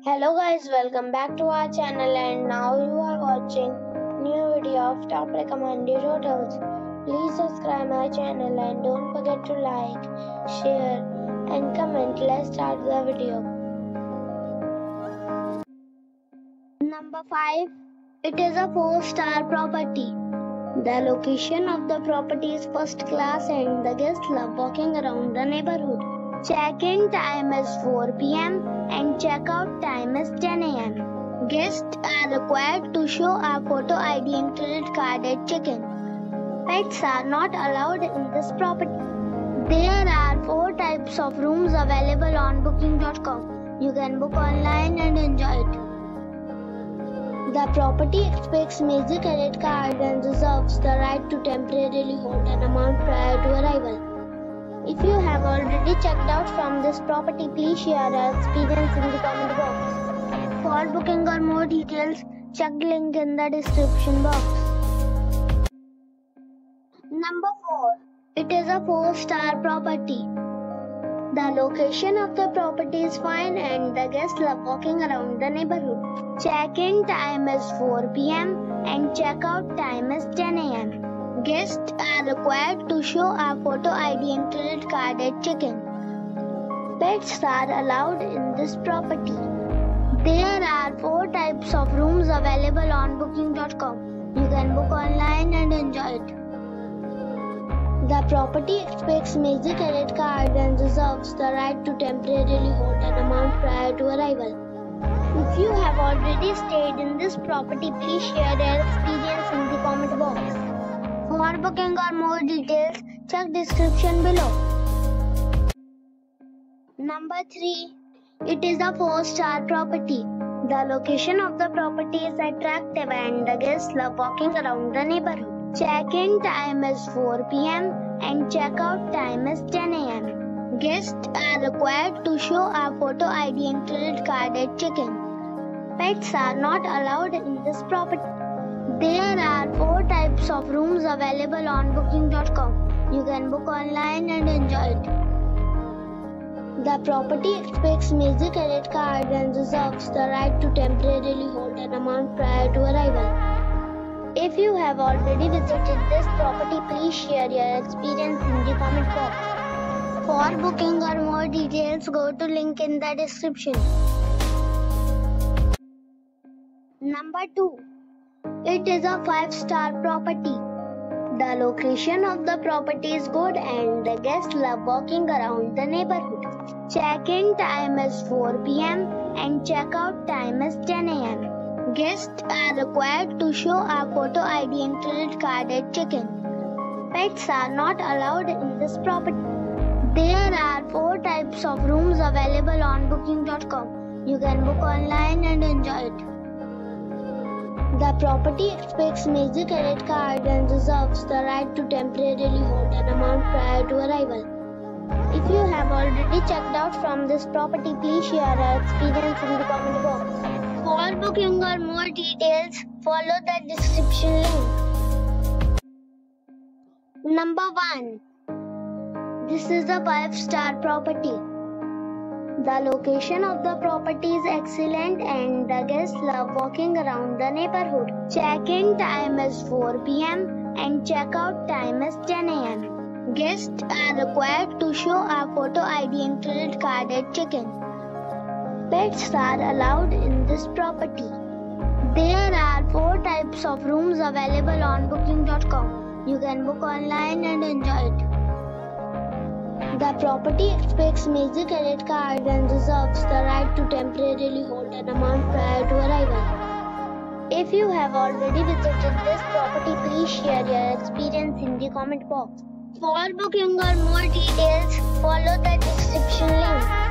Hello guys, welcome back to our channel and now you are watching new video of top recommended hotels. Please subscribe my channel and don't forget to like, share and comment. Let's start the video. Number 5. It is a 4-star property. The location of the property is first class and the guests love walking around the neighborhood. Check-in time is 4 p.m. and check-out time is 10 a.m. Guests are required to show a photo ID and credit card at check-in. Pets are not allowed in this property. There are 4 types of rooms available on booking.com. You can book online and enjoy it. The property expects major credit card and reserves the right to temporarily hold an amount prior to arrival. If you have already checked out from this property, please share your experience in the comment box. For booking or more details, check the link in the description box. Number 4. It is a 4-star property. The location of the property is fine and the guests love walking around the neighborhood. Check-in time is 4 p.m. and check-out time is 10 a.m. Guests are required to show a photo ID and credit card at check-in. Pets are allowed in this property. There are 4 types of rooms available on booking.com. You can book online and enjoy it. The property expects major credit card and reserves the right to temporarily hold an amount prior to arrival. If you have already stayed in this property, please share your experience in the comment box. For booking or more details, check description below. Number 3. It is a 4-star property. The location of the property is attractive and the guests love walking around the neighborhood. Check-in time is 4 p.m. and check-out time is 10 a.m. Guests are required to show a photo ID and credit card at check-in. Pets are not allowed in this property. There are 4 types of rooms available on booking.com. You can book online and enjoy it. The property expects major credit card and reserves the right to temporarily hold an amount prior to arrival. If you have already visited this property, please share your experience in the comment box. For booking or more details, go to link in the description. Number 2. It is a 5-star property. The location of the property is good and the guests love walking around the neighborhood. Check-in time is 4 p.m. and check-out time is 10 a.m. Guests are required to show a photo ID and credit card at check-in. Pets are not allowed in this property. There are 4 types of rooms available on booking.com. You can book online and enjoy it. The property expects major credit card and reserves the right to temporarily hold an amount prior to arrival. If you have already checked out from this property, please share your experience in the comment box. For booking or more details, follow the description link. Number 1. This is a 5-star property. The location of the property is excellent and the guests love walking around the neighborhood. Check-in time is 4 p.m. and check-out time is 10 a.m. Guests are required to show a photo ID and credit card at check-in. Pets are allowed in this property. There are 4 types of rooms available on booking.com. You can book online and enjoy it. The property expects major credit card and reserves the right to temporarily hold an amount prior to arrival. If you have already visited this property, please share your experience in the comment box. For booking or more details, follow the description link.